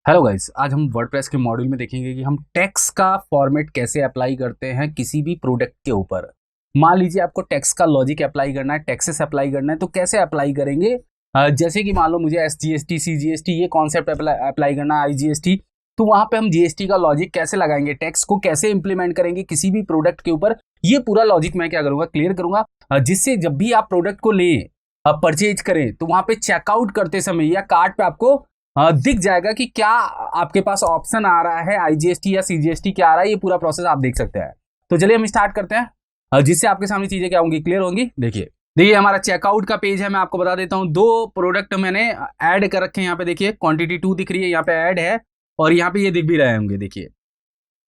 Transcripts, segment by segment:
Hello guys, आज हम WordPress के मॉड्यूल में देखेंगे कि हम टैक्स का फॉर्मेट कैसे अप्लाई करते हैं किसी भी प्रोडक्ट के ऊपर। मान लीजिए आपको टैक्स का लॉजिक अप्लाई करना है, टैक्सेस अप्लाई करना है, तो कैसे अप्लाई करेंगे। जैसे कि मान लो मुझे SGST CGST ये कॉन्सेप्ट अप्लाई करना है, IGST, तो वहां पे हम GST का लॉजिक कैसे लगाएंगे, टैक्स को कैसे इंप्लीमेंट करेंगे किसी भी प्रोडक्ट के ऊपर, ये पूरा लॉजिक मैं क्या करूंगा, क्लियर करूंगा। जिससे जब भी आप प्रोडक्ट को लें, परचेज करें, तो वहां पे चेकआउट करते समय या कार्ट पे आपको दिख जाएगा कि क्या आपके पास ऑप्शन आ रहा है, IGST या CGST क्या आ रहा है, ये पूरा प्रोसेस आप देख सकते हैं। तो चलिए हम स्टार्ट करते हैं, जिससे आपके सामने चीजें क्या होंगी, क्लियर होंगी। देखिए हमारा चेकआउट का पेज है। मैं आपको बता देता हूं, 2 प्रोडक्ट मैंने ऐड कर रखे हैं। यहाँ पे देखिए क्वांटिटी 2 दिख रही है, यहाँ पे ऐड है, और यहाँ पे ये दिख भी रहे होंगे, देखिए।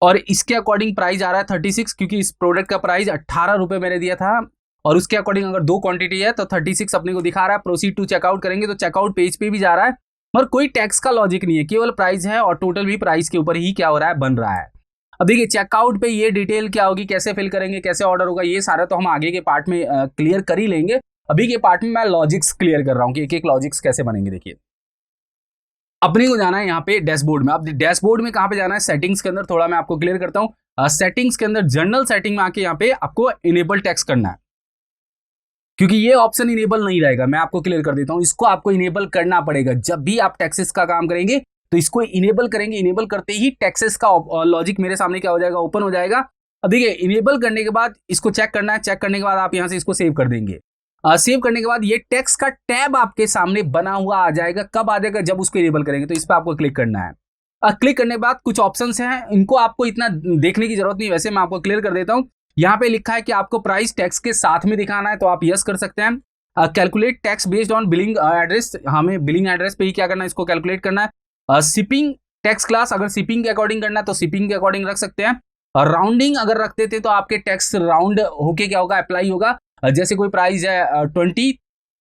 और इसके अकॉर्डिंग प्राइस आ रहा है 36, क्योंकि इस प्रोडक्ट का प्राइस 18 रुपए मैंने दिया था, और उसके अकॉर्डिंग अगर 2 क्वांटिटी है तो 36 अपने को दिखा रहा है। प्रोसीड टू चेकआउट करेंगे तो चेकआउट पेज पे भी जा रहा है, मगर कोई टैक्स का लॉजिक नहीं है, केवल प्राइस है, और टोटल भी प्राइस के ऊपर ही क्या हो रहा है, बन रहा है। अब देखिए चेकआउट पे ये डिटेल क्या होगी, कैसे फिल करेंगे, कैसे ऑर्डर होगा, ये सारा तो हम आगे के पार्ट में क्लियर कर ही लेंगे। अभी के पार्ट में मैं लॉजिक्स क्लियर कर रहा हूँ कि एक एक लॉजिक्स कैसे बनेंगे। देखिए अपने को जाना है यहाँ पे डैशबोर्ड में। अब डैशबोर्ड में कहाँ पे जाना है, सेटिंग्स के अंदर। थोड़ा मैं आपको क्लियर करता हूँ। सेटिंग्स के अंदर जनरल सेटिंग में आके यहाँ पे आपको इनेबल टैक्स करना है, क्योंकि ये ऑप्शन इनेबल नहीं रहेगा। मैं आपको क्लियर कर देता हूं, इसको आपको इनेबल करना पड़ेगा। जब भी आप टैक्सेस का काम करेंगे तो इसको इनेबल करेंगे। इनेबल करते ही टैक्सेस का लॉजिक मेरे सामने क्या हो जाएगा, ओपन हो जाएगा। अब देखिए इनेबल करने के बाद इसको चेक करना है। चेक करने के बाद आप यहां से इसको सेव कर देंगे। सेव करने के बाद ये टैक्स का टैब आपके सामने बना हुआ आ जाएगा। कब आ जाएगा, जब उसको इनेबल करेंगे। तो इस पर आपको क्लिक करना है। क्लिक करने के बाद कुछ ऑप्शंस हैं, इनको आपको इतना देखने की जरूरत नहीं, वैसे मैं आपको क्लियर कर देता हूं। यहाँ पे लिखा है कि आपको प्राइस टैक्स के साथ में दिखाना है, तो आप यस कर सकते हैं। Calculate tax based on billing address, हमें बिलिंग एड्रेस पे ही क्या करना है, इसको कैलकुलेट करना है। शिपिंग टैक्स क्लास, अगर शिपिंग के अकॉर्डिंग करना है तो शिपिंग के अकॉर्डिंग रख सकते हैं। राउंडिंग अगर रखते थे तो आपके टैक्स राउंड होके क्या होगा, अप्लाई होगा। जैसे कोई प्राइस है 20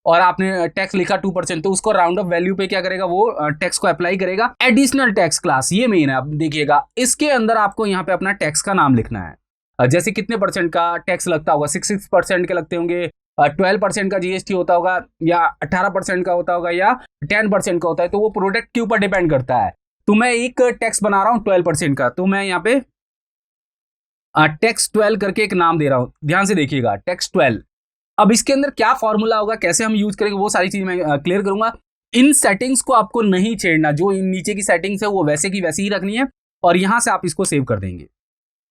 और आपने टैक्स लिखा 2%, तो उसको राउंड ऑफ वैल्यू पे क्या करेगा, वो टैक्स को अप्लाई करेगा। एडिशनल टैक्स क्लास, ये मेन है। आप देखिएगा इसके अंदर आपको यहाँ पे अपना टैक्स का नाम लिखना है। जैसे कितने परसेंट का टैक्स लगता होगा, 6% के लगते होंगे, 12% का GST होता होगा, या 18% का होता होगा, या 10% का होता है, तो वो प्रोडक्ट के ऊपर डिपेंड करता है। तो मैं एक टैक्स बना रहा हूँ 12% का, तो मैं यहाँ पे टैक्स 12 करके एक नाम दे रहा हूँ। ध्यान से देखिएगा, टैक्स 12। अब इसके अंदर क्या फॉर्मूला होगा, कैसे हम यूज करेंगे, वो सारी चीज मैं क्लियर करूंगा। इन सेटिंग्स को आपको नहीं छेड़ना, जो इन नीचे की सेटिंग्स है वो वैसे की वैसी ही रखनी है, और यहां से आप इसको सेव कर देंगे।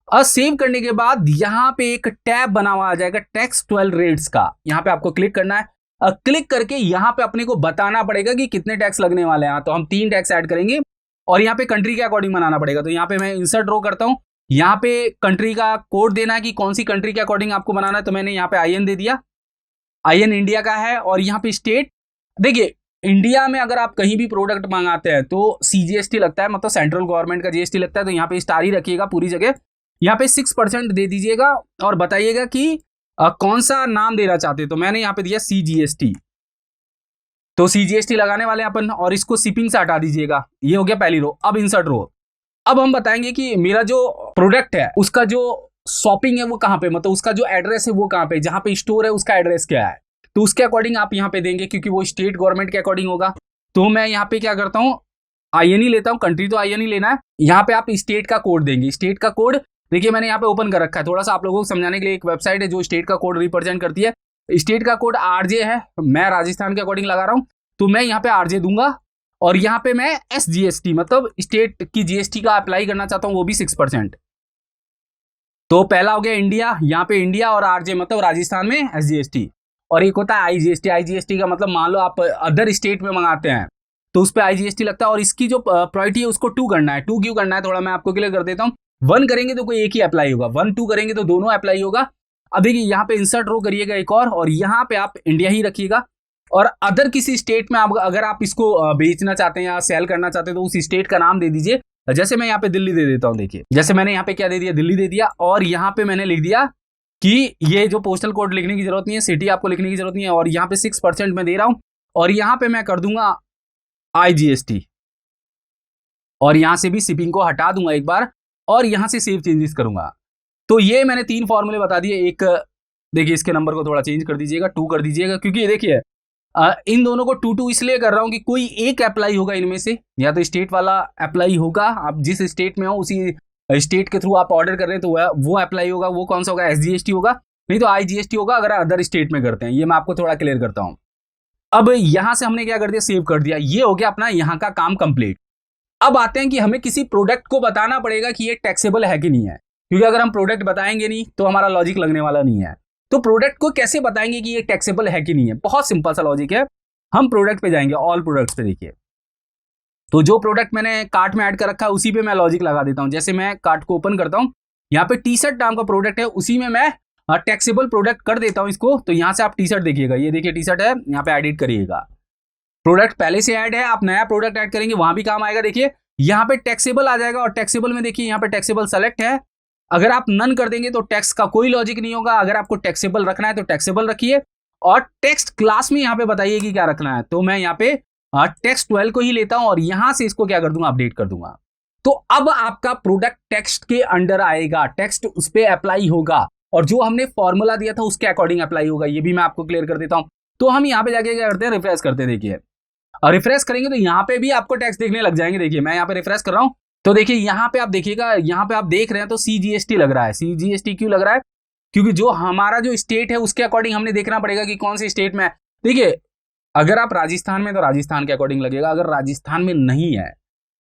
और सेव करने के बाद यहाँ पे एक टैब बना हुआ आ जाएगा टैक्स 12 रेट्स का, यहाँ पे आपको क्लिक करना है। क्लिक करके यहाँ पे अपने को बताना पड़ेगा कि कितने टैक्स लगने वाले हैं। तो हम 3 टैक्स ऐड करेंगे, और यहाँ पे कंट्री के अकॉर्डिंग बनाना पड़ेगा। तो यहाँ पे मैं इंसर्ट ड्रॉ करता हूँ, यहाँ पे कंट्री का कोड देना है कि कौन सी कंट्री के अकॉर्डिंग आपको बनाना है। तो मैंने यहाँ पे IN दे दिया, IN इंडिया का है। और यहाँ पे स्टेट, देखिए इंडिया में अगर आप कहीं भी प्रोडक्ट मंगाते हैं तो CGST लगता है, मतलब सेंट्रल गवर्नमेंट का GST लगता है। तो यहाँ पे स्टार ही रखिएगा पूरी जगह। यहाँ पे 6% दे दीजिएगा, और बताइएगा कि कौन सा नाम देना चाहते हैं। तो मैंने यहाँ पे दिया CGST, तो CGST लगाने वाले अपन, और इसको शिपिंग से हटा दीजिएगा। ये हो गया पहली रो। अब इंसर्ट रो। अब हम बताएंगे कि मेरा जो प्रोडक्ट है उसका जो शॉपिंग है वो कहाँ पे, मतलब उसका जो एड्रेस है वो कहाँ पे, जहाँ पे स्टोर है उसका एड्रेस क्या है। तो उसके अकॉर्डिंग आप यहाँ पे देंगे, क्योंकि वो स्टेट गवर्नमेंट के अकॉर्डिंग होगा। तो मैं यहाँ पे क्या करता हूँ, IN ही लेता हूँ, कंट्री तो IN ही लेना है। यहाँ पे आप स्टेट का कोड देंगे। स्टेट का कोड देखिए मैंने यहाँ पे ओपन कर रखा है, थोड़ा सा आप लोगों को समझाने के लिए। एक वेबसाइट है जो स्टेट का कोड रिप्रेजेंट करती है। स्टेट का कोड RJ है, मैं राजस्थान के अकॉर्डिंग लगा रहा हूँ, तो मैं यहाँ पे RJ दूंगा। और यहाँ पे मैं SGST, मतलब स्टेट की GST का अप्लाई करना चाहता हूँ, वो भी 6%। तो पहला हो गया इंडिया, यहाँ पे इंडिया, और RJ मतलब राजस्थान में SGST। और एक होता है IGST। IGST का मतलब मान लो आप अदर स्टेट में मंगाते हैं तो उस पर IGST लगता है। और इसकी जो प्रायोरिटी है उसको 2 करना है। 2 क्यों करना है, थोड़ा मैं आपको क्लियर कर देता हूँ। 1 करेंगे तो कोई एक ही अप्लाई होगा, 1 2 करेंगे तो दोनों अप्लाई होगा। अब देखिए यहाँ पे इंसर्ट रो करिएगा एक और यहाँ पे आप इंडिया ही रखिएगा। और अदर किसी स्टेट में आप अगर आप इसको बेचना चाहते हैं या सेल करना चाहते हैं तो उस स्टेट का नाम दे दीजिए। जैसे मैं यहाँ पे दिल्ली दे देता हूँ। देखिए जैसे मैंने यहाँ पे क्या दे दिया, दिल्ली दे दिया। और यहाँ पे मैंने लिख दिया कि ये जो पोस्टल कोड लिखने की जरूरत नहीं है, सिटी आपको लिखने की जरूरत नहीं है। और यहाँ पे 6% में दे रहा हूँ, और यहाँ पे मैं कर दूंगा IGST, और यहाँ से भी शिपिंग को हटा दूंगा एक बार, और यहाँ से सेव चेंजेस करूंगा। तो ये मैंने 3 फॉर्मूले बता दिए। एक देखिए इसके नंबर को थोड़ा चेंज कर दीजिएगा, 2 कर दीजिएगा, क्योंकि ये देखिए इन दोनों को 2 इसलिए कर रहा हूं कि कोई एक अप्लाई होगा इनमें से, या तो स्टेट वाला अप्लाई होगा, आप जिस स्टेट में हो उसी स्टेट के थ्रू आप ऑर्डर कर रहे हैं तो वो अप्लाई होगा। वो कौन सा होगा? SGST होगा, नहीं तो IGST होगा अगर अदर स्टेट में करते हैं। ये मैं आपको थोड़ा क्लियर करता हूं। अब यहां से हमने क्या कर दिया, सेव कर दिया। ये हो गया अपना यहां का काम कंप्लीट। अब आते हैं कि हमें किसी प्रोडक्ट को बताना पड़ेगा कि ये टैक्सेबल है कि नहीं है, क्योंकि अगर हम प्रोडक्ट बताएंगे नहीं तो हमारा लॉजिक लगने वाला नहीं है। तो प्रोडक्ट को कैसे बताएंगे कि ये टैक्सेबल है कि नहीं है? बहुत सिंपल सा लॉजिक है। हम प्रोडक्ट पे जाएंगे, ऑल प्रोडक्ट्स पे देखिए, तो जो प्रोडक्ट मैंने कार्ट में ऐड कर रखा है उसी पे मैं लॉजिक लगा देता हूं। जैसे मैं कार्ट को ओपन करता हूं, यहाँ पे टी शर्ट नाम का प्रोडक्ट है, उसी में मैं टैक्सेबल प्रोडक्ट कर देता हूं इसको। तो यहां से आप टी शर्ट देखिएगा, ये देखिए टी शर्ट है, यहाँ पे एडिट करिएगा। प्रोडक्ट पहले से ऐड है, आप नया प्रोडक्ट ऐड करेंगे वहां भी काम आएगा। देखिए यहाँ पे टैक्सेबल आ जाएगा, और टैक्सेबल में देखिए यहाँ पे टैक्सेबल सेलेक्ट है। अगर आप नन कर देंगे तो टैक्स का कोई लॉजिक नहीं होगा। अगर आपको टैक्सेबल रखना है तो टैक्सेबल रखिए, और टेक्स्ट क्लास में यहाँ पे बताइए कि क्या रखना है। तो मैं यहाँ पे टेक्स्ट 12 को ही लेता हूं और यहां से इसको क्या कर दूंगा, अपडेट कर दूंगा। तो अब आपका प्रोडक्ट टेक्स्ट के अंडर आएगा, टेक्स्ट उस पर अप्लाई होगा, और जो हमने फॉर्मूला दिया था उसके अकॉर्डिंग अप्लाई होगा। ये भी मैं आपको क्लियर कर देता हूं। तो हम यहाँ पे जाके क्या करते हैं, रिफ्रेश करते हैं। देखिए और रिफ्रेश करेंगे तो यहाँ पे भी आपको टैक्स देखने लग जाएंगे। देखिए मैं यहाँ पे रिफ्रेश कर रहा हूँ, तो देखिए यहाँ पे आप देखिएगा, यहाँ पे आप देख रहे हैं तो CGST लग रहा है। CGST क्यों लग रहा है? क्योंकि जो हमारा जो स्टेट है उसके अकॉर्डिंग हमने देखना पड़ेगा कि कौन सी स्टेट में है। देखिए अगर आप राजस्थान में तो राजस्थान के अकॉर्डिंग लगेगा, अगर राजस्थान में नहीं है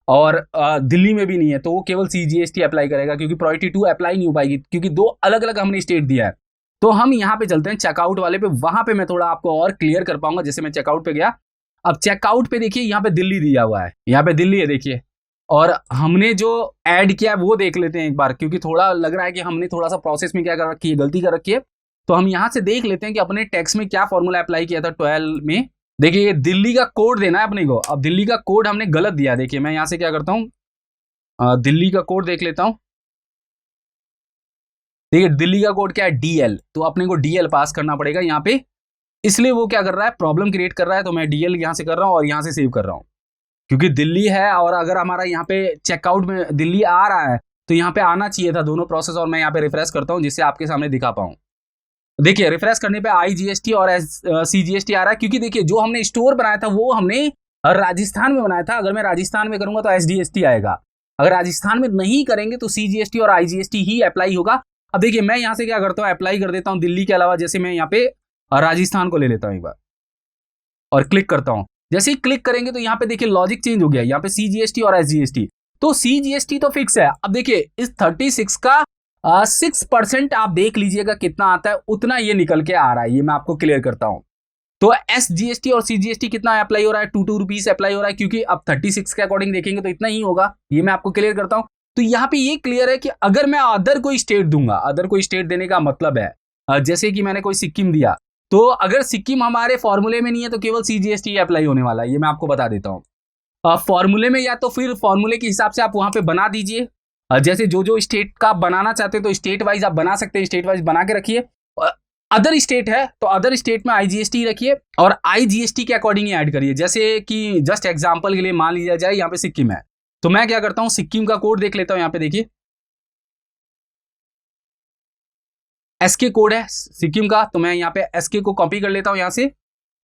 और दिल्ली में भी नहीं है तो वो केवल CGST अप्लाई करेगा, क्योंकि प्रायोरिटी 2 अप्लाई नहीं हो पाएगी, क्योंकि दो अलग अलग हमने स्टेट दिया है। तो हम यहाँ पे चलते हैं चेकआउट वाले पे, वहां पे मैं थोड़ा आपको और क्लियर कर पाऊंगा। जैसे मैं चेकआउट पे गया, अब चेकआउट पे देखिए यहाँ पे दिल्ली दिया हुआ है, यहाँ पे दिल्ली है देखिए, और हमने जो ऐड किया है वो देख लेते हैं एक बार, क्योंकि थोड़ा लग रहा है कि हमने थोड़ा सा प्रोसेस में क्या कर रखी है, गलती कर रखी है। तो हम यहाँ से देख लेते हैं कि अपने टैक्स में क्या फॉर्मूला अप्लाई किया था 12 में। देखिए ये दिल्ली का कोड देना है अपने को। अब दिल्ली का कोड हमने गलत दिया। देखिए मैं यहाँ से क्या करता हूँ, दिल्ली का कोड देख लेता हूँ। देखिए दिल्ली का कोड क्या है, DL, तो अपने को DL पास करना पड़ेगा यहाँ पे, इसलिए वो क्या कर रहा है, प्रॉब्लम क्रिएट कर रहा है। तो मैं DL यहाँ से कर रहा हूँ और यहाँ से सेव कर रहा हूँ, क्योंकि दिल्ली है, और अगर हमारा यहाँ पे चेकआउट में दिल्ली आ रहा है तो यहाँ पे आना चाहिए था दोनों प्रोसेस। और मैं यहाँ पे रिफ्रेश करता हूँ जिससे आपके सामने दिखा पाऊँ। देखिए रिफ्रेश करने पे IGST और CGST आ रहा है, क्योंकि देखिए जो हमने स्टोर बनाया था वो हमने राजस्थान में बनाया था। अगर मैं राजस्थान में करूंगा तो SGST आएगा, अगर राजस्थान में नहीं करेंगे तो CGST और IGST ही अप्लाई होगा। अब देखिए मैं यहाँ से क्या करता हूँ, अप्लाई कर देता हूँ दिल्ली के अलावा। जैसे मैं यहाँ पे राजस्थान को ले लेता हूँ एक बार और क्लिक करता हूँ। जैसे ही क्लिक करेंगे तो यहाँ पे देखिए लॉजिक चेंज हो गया, यहाँ पे CGST और SGST। तो CGST तो फिक्स है। अब देखिए इस 36 का 6% आप देख लीजिएगा कितना आता है, उतना ये निकल के आ रहा है। ये मैं आपको क्लियर करता हूं। तो SGST और CGST कितना अप्लाई हो रहा है, 2 रुपीज अप्लाई हो रहा है, क्योंकि अब 36 के अकॉर्डिंग देखेंगे तो इतना ही होगा। ये मैं आपको क्लियर करता हूं। तो यहाँ पे ये क्लियर है कि अगर मैं अदर कोई स्टेट दूंगा, अदर कोई स्टेट देने का मतलब है जैसे कि मैंने कोई सिक्किम दिया, तो अगर सिक्किम हमारे फॉर्मूले में नहीं है तो केवल CGST अप्लाई होने वाला है। ये मैं आपको बता देता हूँ। फॉर्मूले में या तो फिर फॉर्मूले के हिसाब से आप वहां पे बना दीजिए। जैसे जो जो स्टेट का आप बनाना चाहते हैं तो स्टेट वाइज आप बना सकते हैं, स्टेट वाइज बना के रखिए। अदर स्टेट है तो अदर स्टेट में IGST रखिए और IGST के अकॉर्डिंग ही ऐड करिए। जैसे कि जस्ट एग्जांपल के लिए मान लिया जाए यहाँ पे सिक्किम है, तो मैं क्या करता हूँ, सिक्किम का कोड देख लेता हूँ। यहाँ पे देखिए SK कोड है सिक्किम का, तो मैं यहाँ पे SK को कॉपी कर लेता हूँ। यहाँ से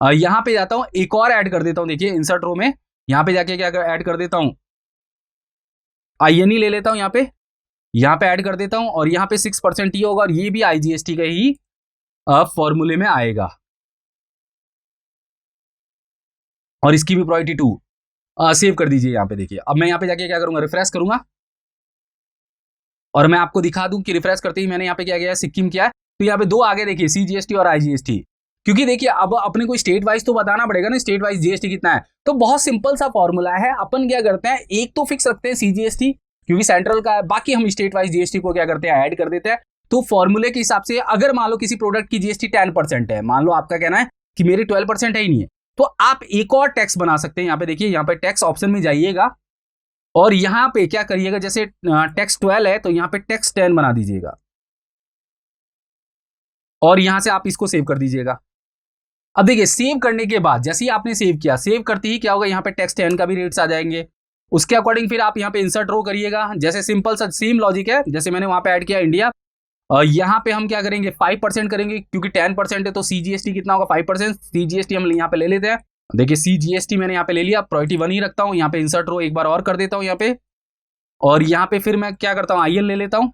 यहाँ पे जाता हूँ, एक और ऐड कर देता हूँ। देखिए इंसर्ट रो में यहाँ पे जाके क्या ऐड कर देता हूँ, INE ले लेता हूँ। यहाँ पे ऐड कर देता हूँ, और यहाँ पे 6% ही होगा, और ये भी IGST का ही फॉर्मूले में आएगा, और इसकी भी प्रायोरिटी 2 सेव कर दीजिए। यहाँ पे देखिए अब मैं यहाँ पे जाके क्या करूंगा, रिफ्रेश करूंगा, और मैं आपको दिखा दूं कि रिफ्रेश करते ही मैंने यहाँ पे क्या किया है, सिक्किम किया है। तो यहाँ पे 2 आगे देखिए, CGST और IGST, क्योंकि देखिए अब अपने को स्टेट वाइज तो बताना पड़ेगा ना, स्टेट वाइज GST कितना है। तो बहुत सिंपल सा फॉर्मूला है। अपन क्या करते हैं, एक तो फिक्स रखते हैं CGST, क्योंकि सेंट्रल का है, बाकी हम स्टेट वाइज GST को क्या करते हैं, ऐड कर देते हैं। तो फॉर्मूले के हिसाब से अगर मान लो किसी प्रोडक्ट की GST 10% है, मान लो आपका कहना है कि मेरी 12% है ही नहीं है, तो आप एक और टैक्स बना सकते हैं। यहाँ पे देखिए, यहाँ पे टैक्स ऑप्शन में जाइएगा और यहाँ पे क्या करिएगा, जैसे टैक्स 12 है तो यहाँ पे टैक्स 10 बना दीजिएगा, और यहां से आप इसको सेव कर दीजिएगा। अब देखिए सेव करने के बाद जैसे ही आपने सेव किया, सेव करते ही क्या होगा, यहाँ पे टैक्स 10 का भी रेट्स आ जाएंगे। उसके अकॉर्डिंग फिर आप यहाँ पे इंसर्ट रो करिएगा। जैसे सिंपल सा सेम लॉजिक है, जैसे मैंने वहां पे ऐड किया इंडिया, यहाँ पे हम क्या करेंगे 5% करेंगे, क्योंकि 10% है तो CGST कितना होगा 5%। CGST हम यहाँ पे ले लेते हैं। देखिए CGST मैंने यहाँ पे ले लिया, प्रायोरिटी 1 ही रखता हूँ। यहाँ पे इंसर्ट रो एक बार और कर देता हूँ यहाँ पे, और यहाँ पे फिर मैं क्या करता हूँ IL ले लेता हूँ,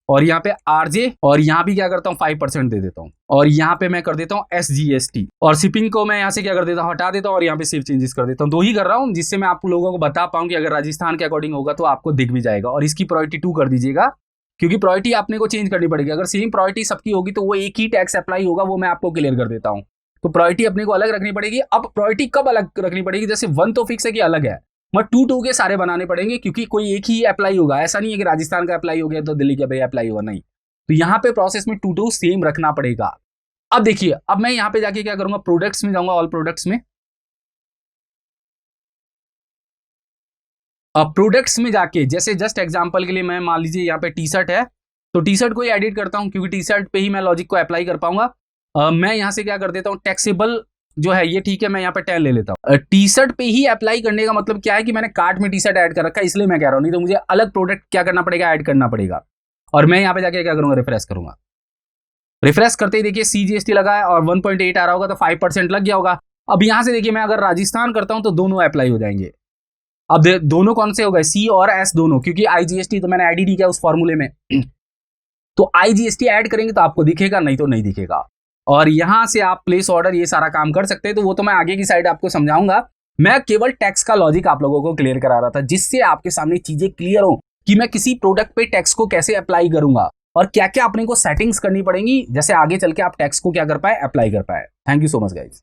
और यहाँ पे RJ, और यहाँ भी क्या करता हूँ 5% दे देता हूँ, और यहाँ पे मैं कर देता हूँ SGST, और शिपिंग को मैं यहाँ से क्या कर देता हूँ हटा देता हूँ, और यहाँ पे सेव चेंजेस कर देता हूँ। 2 ही कर रहा हूँ, जिससे मैं आप लोगों को बता पाऊँ कि अगर राजस्थान के अकॉर्डिंग होगा तो आपको दिख भी जाएगा। और इसकी प्रायोरिटी 2 कर दीजिएगा, क्योंकि प्रायोरिटी आपने को चेंज करनी पड़ेगी। अगर सेम प्रायोरिटी सबकी होगी तो वो एक ही टैक्स अप्लाई होगा, वो मैं आपको क्लियर कर देता हूँ। तो प्रायोरिटी अपने को अलग रखनी पड़ेगी। अब प्रायोरिटी कब अलग रखनी पड़ेगी, जैसे 1 तो फिक्स है कि अलग है, मगर 2 के सारे बनाने पड़ेंगे, क्योंकि कोई एक ही अप्लाई होगा। ऐसा नहीं है कि राजस्थान का अप्लाई हो गया तो दिल्ली का भी अप्लाई होगा, नहीं। तो यहाँ पे प्रोसेस में 2 सेम रखना पड़ेगा। अब देखिए, अब मैं यहाँ पे जाके क्या करूंगा, प्रोडक्ट्स में जाऊंगा, ऑल प्रोडक्ट्स में। अब प्रोडक्ट्स में जाके जैसे जस्ट एग्जांपल के लिए मैं मान लीजिए यहाँ पे टी शर्ट है, तो टी शर्ट को ही एडिट करता हूँ, क्योंकि टी शर्ट पे ही मैं लॉजिक को अप्लाई कर पाऊंगा। मैं यहाँ से क्या कर देता हूँ, टैक्सेबल जो है ये ठीक है, मैं यहाँ पे 10 ले लेता हूँ। टी शर्ट पे ही अप्लाई करने का मतलब क्या है कि मैंने कार्ट में टी शर्ट ऐड कर रखा है, इसलिए मैं कह रहा हूँ, नहीं तो मुझे अलग प्रोडक्ट क्या करना पड़ेगा, ऐड करना पड़ेगा। और मैं यहाँ पे जाके क्या करूंगा, रिफ्रेश करूंगा। रिफ्रेश करते ही देखिए CGST लगा है और 1.8 आ रहा होगा, तो 5% लग गया होगा। अब यहाँ से देखिए, मैं अगर राजस्थान करता हूँ तो दोनों अप्लाई हो जाएंगे। अब दोनों कौन से हो गए, C और S दोनों, क्योंकि IGST तो मैंने ऐड ही नहीं किया उस फॉर्मूले में। तो IGST ऐड करेंगे तो आपको दिखेगा, नहीं तो नहीं दिखेगा। और यहां से आप प्लेस ऑर्डर ये सारा काम कर सकते हैं, तो वो तो मैं आगे की साइड आपको समझाऊंगा। मैं केवल टैक्स का लॉजिक आप लोगों को क्लियर करा रहा था, जिससे आपके सामने चीजें क्लियर हो कि मैं किसी प्रोडक्ट पे टैक्स को कैसे अप्लाई करूंगा और क्या क्या अपने को सेटिंग्स करनी पड़ेंगी, जैसे आगे चल के आप टैक्स को क्या कर पाए, अप्लाई कर पाए। Thank you so much guys.